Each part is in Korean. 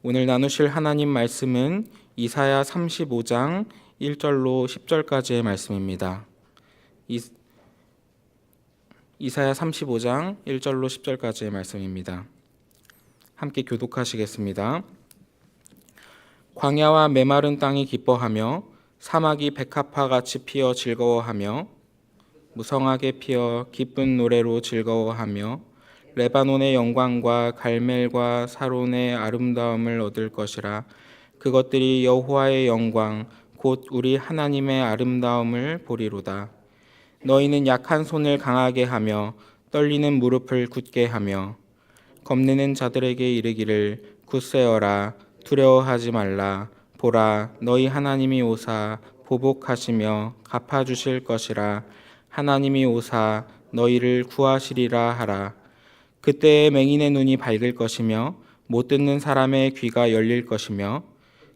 오늘 나누실 하나님 말씀은 이사야 35장 1절로 10절까지의 말씀입니다. 이사야 35장 1절로 10절까지의 말씀입니다. 함께 교독하시겠습니다. 광야와 메마른 땅이 기뻐하며 사막이 백합화같이 피어 즐거워하며 무성하게 피어 기쁜 노래로 즐거워하며 레바논의 영광과 갈멜과 사론의 아름다움을 얻을 것이라. 그것들이 여호와의 영광 곧 우리 하나님의 아름다움을 보리로다. 너희는 약한 손을 강하게 하며 떨리는 무릎을 굳게 하며 겁내는 자들에게 이르기를 굳세어라, 두려워하지 말라. 보라, 너희 하나님이 오사 보복하시며 갚아주실 것이라. 하나님이 오사 너희를 구하시리라 하라. 그때에 맹인의 눈이 밝을 것이며 못 듣는 사람의 귀가 열릴 것이며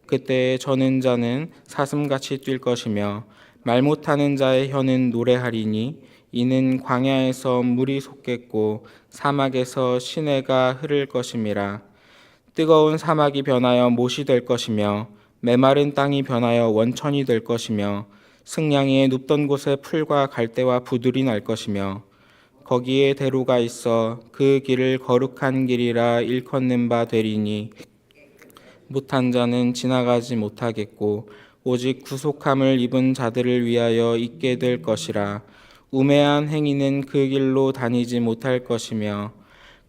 그때에 저는 자는 사슴같이 뛸 것이며 말 못하는 자의 혀는 노래하리니 이는 광야에서 물이 솟겠고 사막에서 시내가 흐를 것임이라. 뜨거운 사막이 변하여 못이 될 것이며 메마른 땅이 변하여 원천이 될 것이며 승냥이의 눕던 곳에 풀과 갈대와 부들이 날 것이며 거기에 대로가 있어 그 길을 거룩한 길이라 일컫는 바 되리니 못한 자는 지나가지 못하겠고 오직 구속함을 입은 자들을 위하여 있게 될 것이라. 우매한 행위는 그 길로 다니지 못할 것이며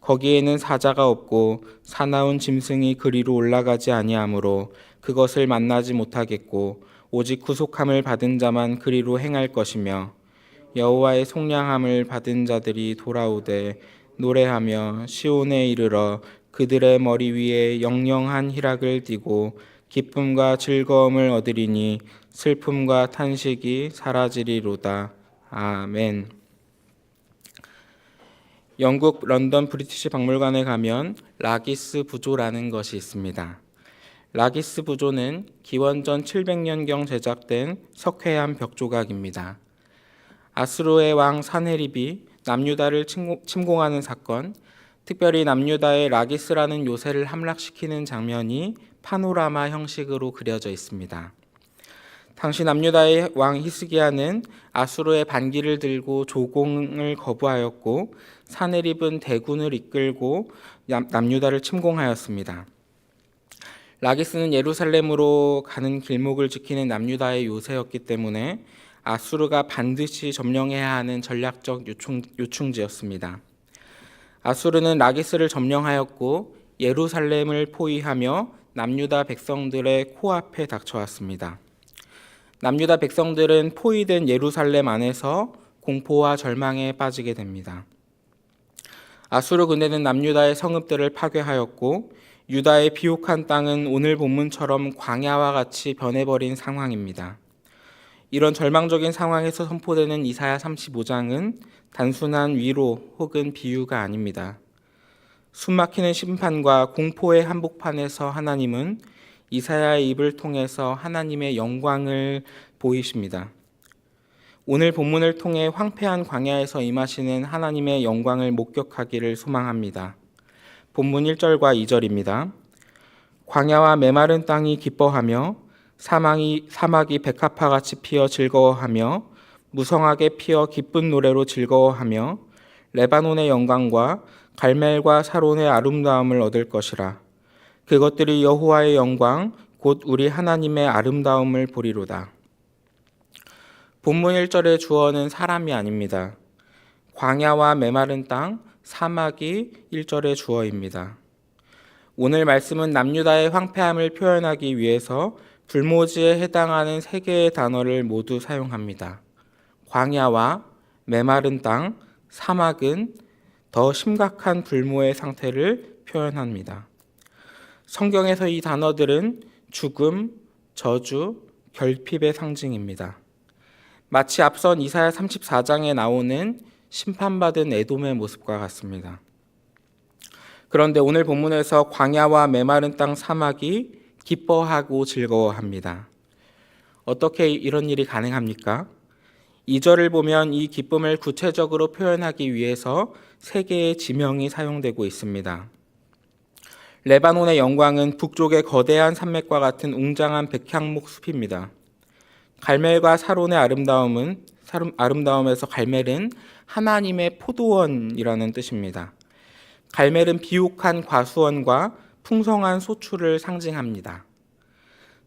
거기에는 사자가 없고 사나운 짐승이 그리로 올라가지 아니하므로 그것을 만나지 못하겠고 오직 구속함을 받은 자만 그리로 행할 것이며 여호와의 속량함을 받은 자들이 돌아오되 노래하며 시온에 이르러 그들의 머리 위에 영영한 희락을 띠고 기쁨과 즐거움을 얻으리니 슬픔과 탄식이 사라지리로다. 아멘. 영국 런던 브리티시 박물관에 가면 라기스 부조라는 것이 있습니다. 라기스 부조는 기원전 700년경 제작된 석회암 벽조각입니다. 아수르의 왕 사네립이 남유다를 침공하는 사건, 특별히 남유다의 라기스라는 요새를 함락시키는 장면이 파노라마 형식으로 그려져 있습니다. 당시 남유다의 왕 히스기야는 아수르의 반기를 들고 조공을 거부하였고 사네립은 대군을 이끌고 남유다를 침공하였습니다. 라기스는 예루살렘으로 가는 길목을 지키는 남유다의 요새였기 때문에 아수르가 반드시 점령해야 하는 전략적 요충지였습니다. 아수르는 라기스를 점령하였고 예루살렘을 포위하며 남유다 백성들의 코앞에 닥쳐왔습니다. 남유다 백성들은 포위된 예루살렘 안에서 공포와 절망에 빠지게 됩니다. 아수르 군대는 남유다의 성읍들을 파괴하였고 유다의 비옥한 땅은 오늘 본문처럼 광야와 같이 변해버린 상황입니다. 이런 절망적인 상황에서 선포되는 이사야 35장은 단순한 위로 혹은 비유가 아닙니다. 숨막히는 심판과 공포의 한복판에서 하나님은 이사야의 입을 통해서 하나님의 영광을 보이십니다. 오늘 본문을 통해 황폐한 광야에서 임하시는 하나님의 영광을 목격하기를 소망합니다. 본문 1절과 2절입니다. 광야와 메마른 땅이 기뻐하며 사막이 백합화같이 피어 즐거워하며 무성하게 피어 기쁜 노래로 즐거워하며 레바논의 영광과 갈멜과 사론의 아름다움을 얻을 것이라. 그것들이 여호와의 영광 곧 우리 하나님의 아름다움을 보리로다. 본문 1절의 주어는 사람이 아닙니다. 광야와 메마른 땅, 사막이 1절의 주어입니다. 오늘 말씀은 남유다의 황폐함을 표현하기 위해서 불모지에 해당하는 세 개의 단어를 모두 사용합니다. 광야와 메마른 땅, 사막은 더 심각한 불모의 상태를 표현합니다. 성경에서 이 단어들은 죽음, 저주, 결핍의 상징입니다. 마치 앞선 이사야 34장에 나오는 심판받은 에돔의 모습과 같습니다. 그런데 오늘 본문에서 광야와 메마른 땅 사막이 기뻐하고 즐거워합니다. 어떻게 이런 일이 가능합니까? 2절을 보면 이 기쁨을 구체적으로 표현하기 위해서 세 개의 지명이 사용되고 있습니다. 레바논의 영광은 북쪽의 거대한 산맥과 같은 웅장한 백향목 숲입니다. 갈멜과 사론의 아름다움에서 갈멜은 하나님의 포도원이라는 뜻입니다. 갈멜은 비옥한 과수원과 풍성한 소출을 상징합니다.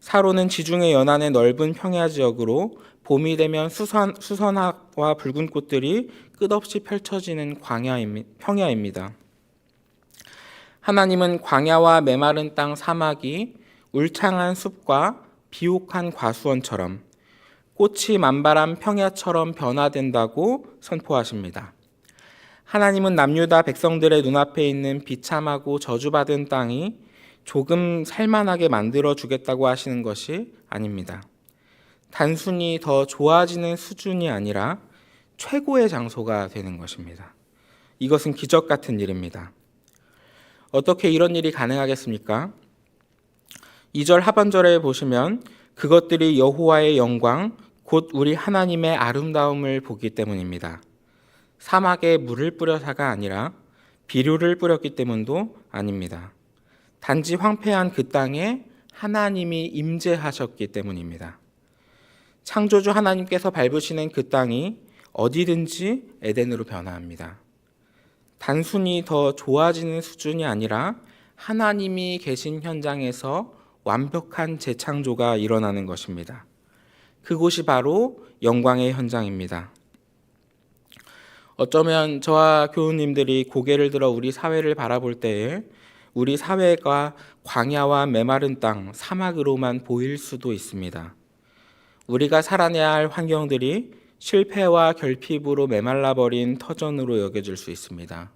사론은 지중해 연안의 넓은 평야 지역으로 봄이 되면 수선화와 붉은 꽃들이 끝없이 펼쳐지는 평야입니다. 하나님은 광야와 메마른 땅 사막이 울창한 숲과 비옥한 과수원처럼 꽃이 만발한 평야처럼 변화된다고 선포하십니다. 하나님은 남유다 백성들의 눈앞에 있는 비참하고 저주받은 땅이 조금 살만하게 만들어 주겠다고 하시는 것이 아닙니다. 단순히 더 좋아지는 수준이 아니라 최고의 장소가 되는 것입니다. 이것은 기적 같은 일입니다. 어떻게 이런 일이 가능하겠습니까? 2절 하반절에 보시면 그것들이 여호와의 영광 곧 우리 하나님의 아름다움을 보기 때문입니다. 사막에 물을 뿌려서가 아니라 비료를 뿌렸기 때문도 아닙니다. 단지 황폐한 그 땅에 하나님이 임재하셨기 때문입니다. 창조주 하나님께서 밟으시는 그 땅이 어디든지 에덴으로 변화합니다. 단순히 더 좋아지는 수준이 아니라 하나님이 계신 현장에서 완벽한 재창조가 일어나는 것입니다. 그곳이 바로 영광의 현장입니다. 어쩌면 저와 교우님들이 고개를 들어 우리 사회를 바라볼 때에 우리 사회가 광야와 메마른 땅, 사막으로만 보일 수도 있습니다. 우리가 살아내야 할 환경들이 실패와 결핍으로 메말라버린 터전으로 여겨질 수 있습니다.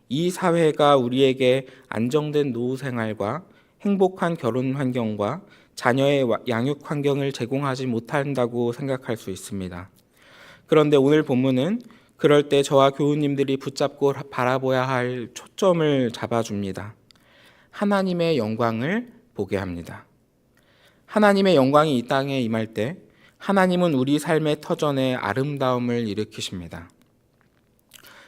이 사회가 우리에게 안정된 노후 생활과 행복한 결혼 환경과 자녀의 양육 환경을 제공하지 못한다고 생각할 수 있습니다. 그런데 오늘 본문은 그럴 때 저와 교우님들이 붙잡고 바라봐야 할 초점을 잡아줍니다. 하나님의 영광을 보게 합니다. 하나님의 영광이 이 땅에 임할 때 하나님은 우리 삶의 터전에 아름다움을 일으키십니다.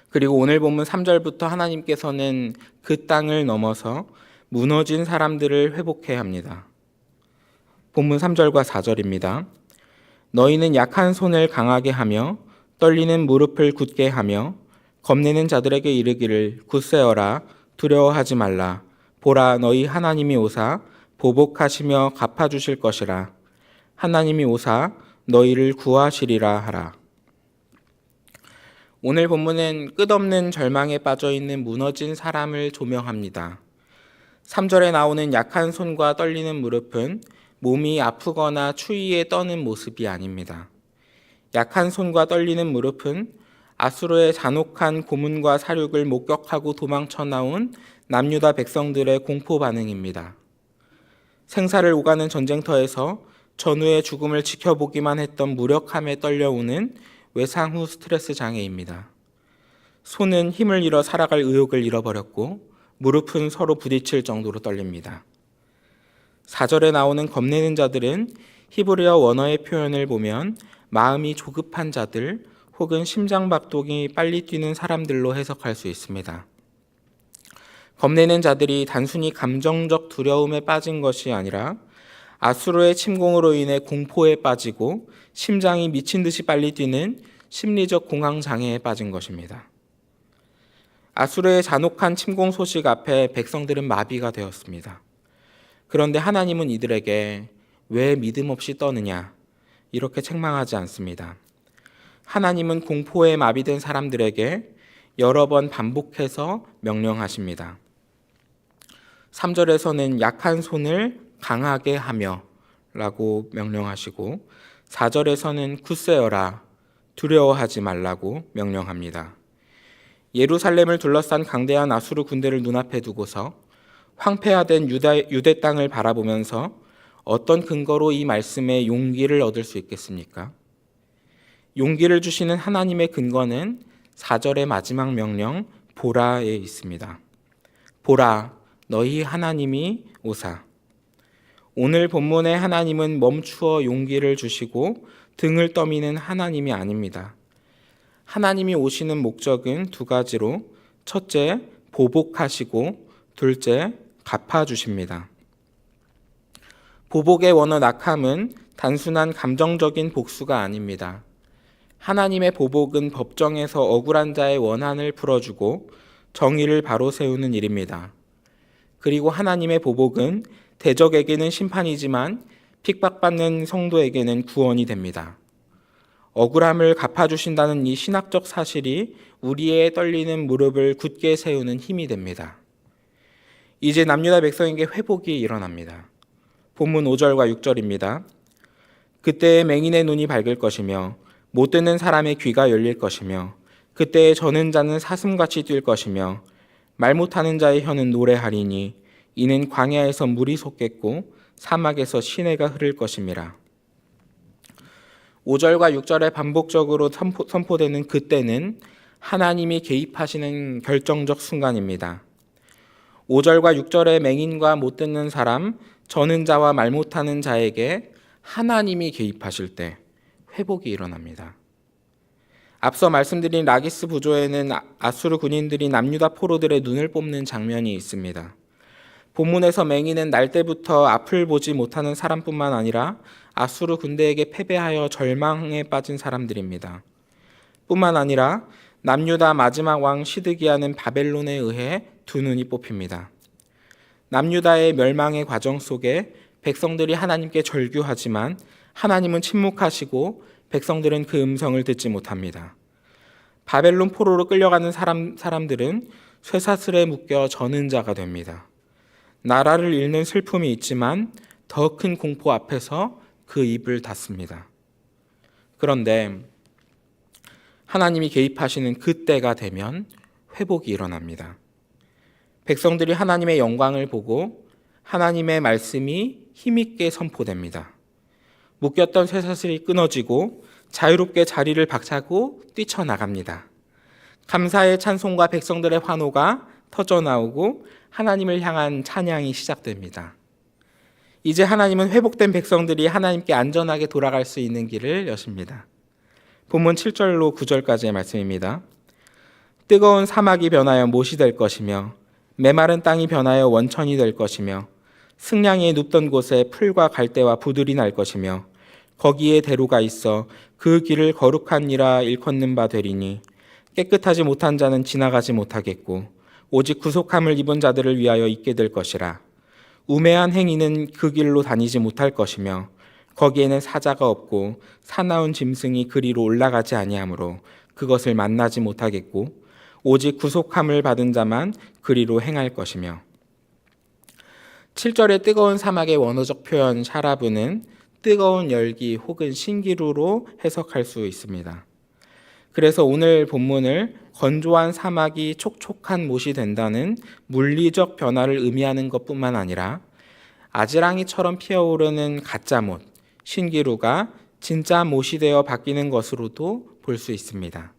그리고 오늘 본문 3절부터 하나님께서는 그 땅을 넘어서 무너진 사람들을 회복해야 합니다. 본문 3절과 4절입니다. 너희는 약한 손을 강하게 하며 떨리는 무릎을 굳게 하며 겁내는 자들에게 이르기를 굳세어라 두려워하지 말라 보라 너희 하나님이 오사 보복하시며 갚아주실 것이라 하나님이 오사 너희를 구하시리라 하라. 오늘 본문은 끝없는 절망에 빠져있는 무너진 사람을 조명합니다. 3절에 나오는 약한 손과 떨리는 무릎은 몸이 아프거나 추위에 떠는 모습이 아닙니다. 약한 손과 떨리는 무릎은 아수르의 잔혹한 고문과 살육을 목격하고 도망쳐 나온 남유다 백성들의 공포 반응입니다. 생사를 오가는 전쟁터에서 전우의 죽음을 지켜보기만 했던 무력함에 떨려오는 외상 후 스트레스 장애입니다. 손은 힘을 잃어 살아갈 의욕을 잃어버렸고 무릎은 서로 부딪힐 정도로 떨립니다. 4절에 나오는 겁내는 자들은 히브리어 원어의 표현을 보면 마음이 조급한 자들 혹은 심장박동이 빨리 뛰는 사람들로 해석할 수 있습니다. 겁내는 자들이 단순히 감정적 두려움에 빠진 것이 아니라 아수르의 침공으로 인해 공포에 빠지고 심장이 미친 듯이 빨리 뛰는 심리적 공황장애에 빠진 것입니다. 아수르의 잔혹한 침공 소식 앞에 백성들은 마비가 되었습니다. 그런데 하나님은 이들에게 왜 믿음 없이 떠느냐 이렇게 책망하지 않습니다. 하나님은 공포에 마비된 사람들에게 여러 번 반복해서 명령하십니다. 3절에서는 약한 손을 강하게 하며 라고 명령하시고 4절에서는 굳세어라 두려워하지 말라고 명령합니다. 예루살렘을 둘러싼 강대한 아수르 군대를 눈앞에 두고서 황폐화된 유대 땅을 바라보면서 어떤 근거로 이 말씀에 용기를 얻을 수 있겠습니까? 용기를 주시는 하나님의 근거는 4절의 마지막 명령 보라에 있습니다. 보라 너희 하나님이 오사. 오늘 본문의 하나님은 멈추어 용기를 주시고 등을 떠미는 하나님이 아닙니다. 하나님이 오시는 목적은 두 가지로 첫째 보복하시고 둘째 갚아주십니다. 보복의 원어 낙함은 단순한 감정적인 복수가 아닙니다. 하나님의 보복은 법정에서 억울한 자의 원한을 풀어주고 정의를 바로 세우는 일입니다. 그리고 하나님의 보복은 대적에게는 심판이지만 핍박받는 성도에게는 구원이 됩니다. 억울함을 갚아주신다는 이 신학적 사실이 우리의 떨리는 무릎을 굳게 세우는 힘이 됩니다. 이제 남유다 백성에게 회복이 일어납니다. 본문 5절과 6절입니다. 그때에 맹인의 눈이 밝을 것이며 못 듣는 사람의 귀가 열릴 것이며 그때에 저는 자는 사슴같이 뛸 것이며 말 못하는 자의 혀는 노래하리니 이는 광야에서 물이 솟겠고 사막에서 시내가 흐를 것임이라. 5절과 6절에 반복적으로 선포되는 그때는 하나님이 개입하시는 결정적 순간입니다. 5절과 6절에 맹인과 못 듣는 사람, 저는 자와 말 못하는 자에게 하나님이 개입하실 때 회복이 일어납니다. 앞서 말씀드린 라기스 부조에는 아수르 군인들이 남유다 포로들의 눈을 뽑는 장면이 있습니다. 본문에서 맹인은 날 때부터 앞을 보지 못하는 사람뿐만 아니라 아수르 군대에게 패배하여 절망에 빠진 사람들입니다. 뿐만 아니라 남유다 마지막 왕 시드기야는 바벨론에 의해 두 눈이 뽑힙니다. 남유다의 멸망의 과정 속에 백성들이 하나님께 절규하지만 하나님은 침묵하시고 백성들은 그 음성을 듣지 못합니다. 바벨론 포로로 끌려가는 사람들은 쇠사슬에 묶여 저는 자가 됩니다. 나라를 잃는 슬픔이 있지만 더 큰 공포 앞에서 그 입을 닫습니다. 그런데 하나님이 개입하시는 그때가 되면 회복이 일어납니다. 백성들이 하나님의 영광을 보고 하나님의 말씀이 힘있게 선포됩니다. 묶였던 쇠사슬이 끊어지고 자유롭게 자리를 박차고 뛰쳐나갑니다. 감사의 찬송과 백성들의 환호가 터져나오고 하나님을 향한 찬양이 시작됩니다. 이제 하나님은 회복된 백성들이 하나님께 안전하게 돌아갈 수 있는 길을 여십니다. 본문 7절로 9절까지의 말씀입니다. 뜨거운 사막이 변하여 못이 될 것이며 메마른 땅이 변하여 원천이 될 것이며 승량이 눕던 곳에 풀과 갈대와 부들이 날 것이며 거기에 대로가 있어 그 길을 거룩하니라 일컫는 바 되리니 깨끗하지 못한 자는 지나가지 못하겠고 오직 구속함을 입은 자들을 위하여 있게 될 것이라. 우매한 행위는 그 길로 다니지 못할 것이며 거기에는 사자가 없고 사나운 짐승이 그리로 올라가지 아니하므로 그것을 만나지 못하겠고 오직 구속함을 받은 자만 그리로 행할 것이며. 7절의 뜨거운 사막의 원어적 표현 샤라브는 뜨거운 열기 혹은 신기루로 해석할 수 있습니다. 그래서 오늘 본문을 건조한 사막이 촉촉한 못이 된다는 물리적 변화를 의미하는 것뿐만 아니라 아지랑이처럼 피어오르는 가짜 못, 신기루가 진짜 못이 되어 바뀌는 것으로도 볼 수 있습니다.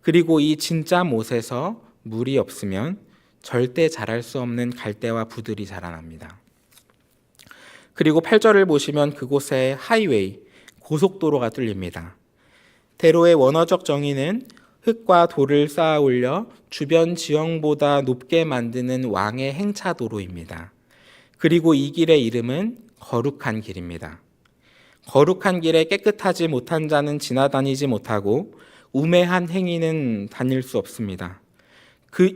그리고 이 진짜 못에서 물이 없으면 절대 자랄 수 없는 갈대와 부들이 자라납니다. 그리고 8절을 보시면 그곳에 하이웨이, 고속도로가 뚫립니다. 대로의 원어적 정의는 흙과 돌을 쌓아 올려 주변 지형보다 높게 만드는 왕의 행차도로입니다. 그리고 이 길의 이름은 거룩한 길입니다. 거룩한 길에 깨끗하지 못한 자는 지나다니지 못하고 우매한 행위는 다닐 수 없습니다.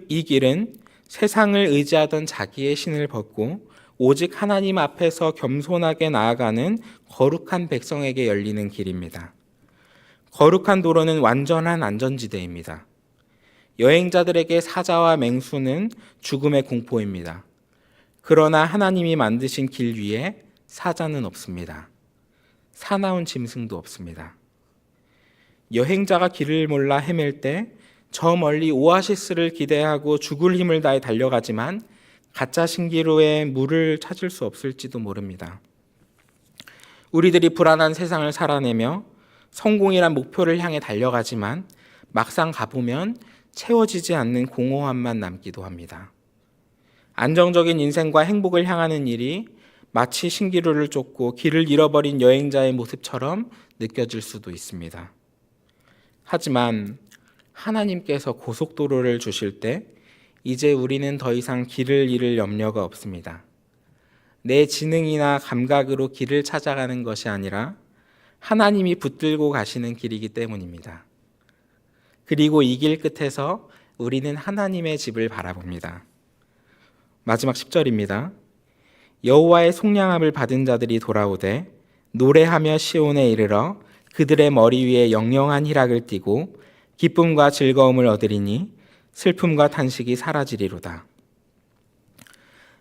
이 길은 세상을 의지하던 자기의 신을 벗고 오직 하나님 앞에서 겸손하게 나아가는 거룩한 백성에게 열리는 길입니다. 거룩한 도로는 완전한 안전지대입니다. 여행자들에게 사자와 맹수는 죽음의 공포입니다. 그러나 하나님이 만드신 길 위에 사자는 없습니다. 사나운 짐승도 없습니다. 여행자가 길을 몰라 헤맬 때 저 멀리 오아시스를 기대하고 죽을 힘을 다해 달려가지만 가짜 신기루에 물을 찾을 수 없을지도 모릅니다. 우리들이 불안한 세상을 살아내며 성공이란 목표를 향해 달려가지만 막상 가보면 채워지지 않는 공허함만 남기도 합니다. 안정적인 인생과 행복을 향하는 일이 마치 신기루를 쫓고 길을 잃어버린 여행자의 모습처럼 느껴질 수도 있습니다. 하지만 하나님께서 고속도로를 주실 때 이제 우리는 더 이상 길을 잃을 염려가 없습니다. 내 지능이나 감각으로 길을 찾아가는 것이 아니라 하나님이 붙들고 가시는 길이기 때문입니다. 그리고 이 길 끝에서 우리는 하나님의 집을 바라봅니다. 마지막 10절입니다. 여호와의 속량함을 받은 자들이 돌아오되 노래하며 시온에 이르러 그들의 머리 위에 영영한 희락을 띠고 기쁨과 즐거움을 얻으리니 슬픔과 탄식이 사라지리로다.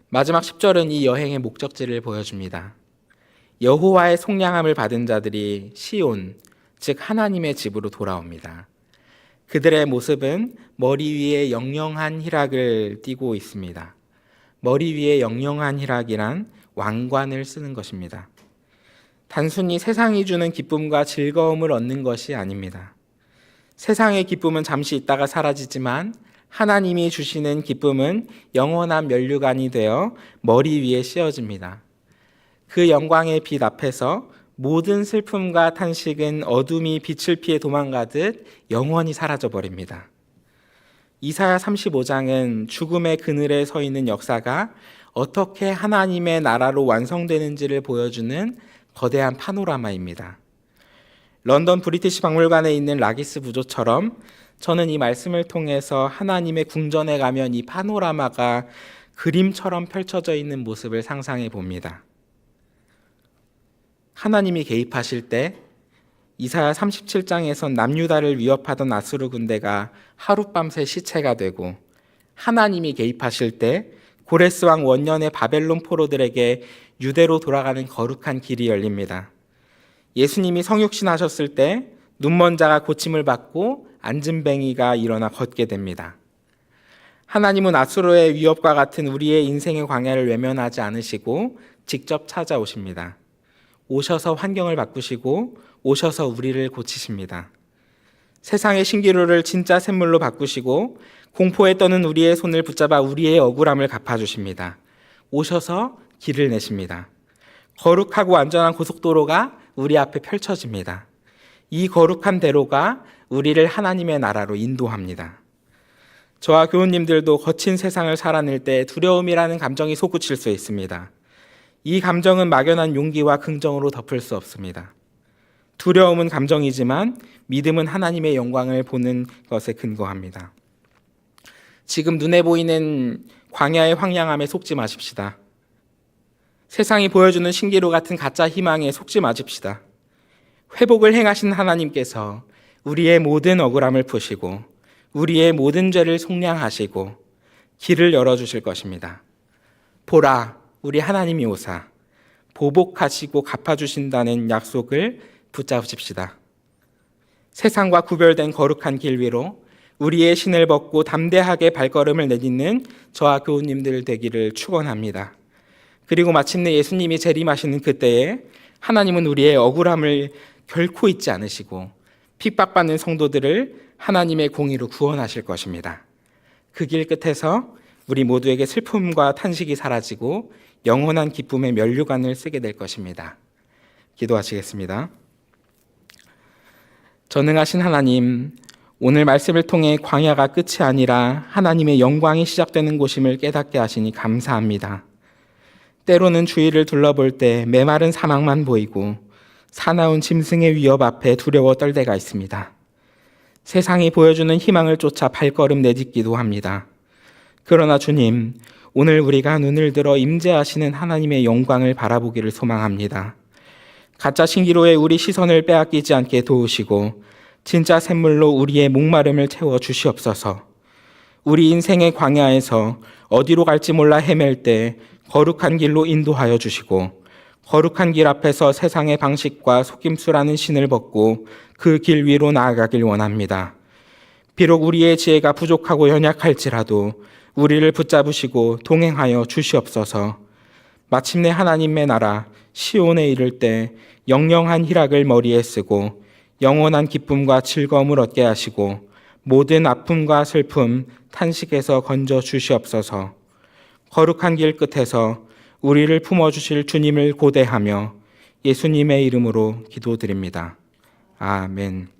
마지막 10절은 이 여행의 목적지를 보여줍니다. 여호와의 속량함을 받은 자들이 시온, 즉 하나님의 집으로 돌아옵니다. 그들의 모습은 머리 위에 영영한 희락을 띠고 있습니다. 머리 위에 영영한 희락이란 왕관을 쓰는 것입니다. 단순히 세상이 주는 기쁨과 즐거움을 얻는 것이 아닙니다. 세상의 기쁨은 잠시 있다가 사라지지만 하나님이 주시는 기쁨은 영원한 면류관이 되어 머리 위에 씌워집니다. 그 영광의 빛 앞에서 모든 슬픔과 탄식은 어둠이 빛을 피해 도망가듯 영원히 사라져버립니다. 이사야 35장은 죽음의 그늘에 서 있는 역사가 어떻게 하나님의 나라로 완성되는지를 보여주는 거대한 파노라마입니다. 런던 브리티시 박물관에 있는 라기스 부조처럼 저는 이 말씀을 통해서 하나님의 궁전에 가면 이 파노라마가 그림처럼 펼쳐져 있는 모습을 상상해 봅니다. 하나님이 개입하실 때 이사야 37장에선 남유다를 위협하던 아수르 군대가 하룻밤새 시체가 되고, 하나님이 개입하실 때 고레스 왕 원년의 바벨론 포로들에게 유대로 돌아가는 거룩한 길이 열립니다. 예수님이 성육신 하셨을 때 눈먼 자가 고침을 받고 앉은 뱅이가 일어나 걷게 됩니다. 하나님은 아수르의 위협과 같은 우리의 인생의 광야를 외면하지 않으시고 직접 찾아오십니다. 오셔서 환경을 바꾸시고 오셔서 우리를 고치십니다. 세상의 신기루를 진짜 샘물로 바꾸시고 공포에 떠는 우리의 손을 붙잡아 우리의 억울함을 갚아주십니다. 오셔서 길을 내십니다. 거룩하고 안전한 고속도로가 우리 앞에 펼쳐집니다. 이 거룩한 대로가 우리를 하나님의 나라로 인도합니다. 저와 교우님들도 거친 세상을 살아낼 때 두려움이라는 감정이 솟구칠 수 있습니다. 이 감정은 막연한 용기와 긍정으로 덮을 수 없습니다. 두려움은 감정이지만 믿음은 하나님의 영광을 보는 것에 근거합니다. 지금 눈에 보이는 광야의 황량함에 속지 마십시다. 세상이 보여주는 신기루 같은 가짜 희망에 속지 마십시다. 회복을 행하신 하나님께서 우리의 모든 억울함을 푸시고 우리의 모든 죄를 속량하시고 길을 열어주실 것입니다. 보라, 우리 하나님이 오사 보복하시고 갚아주신다는 약속을 붙잡으십시다. 세상과 구별된 거룩한 길 위로 우리의 신을 벗고 담대하게 발걸음을 내딛는 저와 교우님들 되기를 축원합니다. 그리고 마침내 예수님이 재림하시는 그때에 하나님은 우리의 억울함을 결코 잊지 않으시고 핍박받는 성도들을 하나님의 공의로 구원하실 것입니다. 그 길 끝에서 우리 모두에게 슬픔과 탄식이 사라지고 영원한 기쁨의 면류관을 쓰게 될 것입니다. 기도하시겠습니다. 전능하신 하나님, 오늘 말씀을 통해 광야가 끝이 아니라 하나님의 영광이 시작되는 곳임을 깨닫게 하시니 감사합니다. 때로는 주위를 둘러볼 때 메마른 사막만 보이고 사나운 짐승의 위협 앞에 두려워 떨 때가 있습니다. 세상이 보여주는 희망을 쫓아 발걸음 내딛기도 합니다. 그러나 주님, 오늘 우리가 눈을 들어 임재하시는 하나님의 영광을 바라보기를 소망합니다. 가짜 신기루에 우리 시선을 빼앗기지 않게 도우시고 진짜 샘물로 우리의 목마름을 채워 주시옵소서. 우리 인생의 광야에서 어디로 갈지 몰라 헤맬 때 거룩한 길로 인도하여 주시고 거룩한 길 앞에서 세상의 방식과 속임수라는 신을 벗고 그 길 위로 나아가길 원합니다. 비록 우리의 지혜가 부족하고 연약할지라도 우리를 붙잡으시고 동행하여 주시옵소서. 마침내 하나님의 나라 시온에 이를 때 영영한 희락을 머리에 쓰고 영원한 기쁨과 즐거움을 얻게 하시고 모든 아픔과 슬픔, 탄식에서 건져 주시옵소서. 거룩한 길 끝에서 우리를 품어주실 주님을 고대하며 예수님의 이름으로 기도드립니다. 아멘.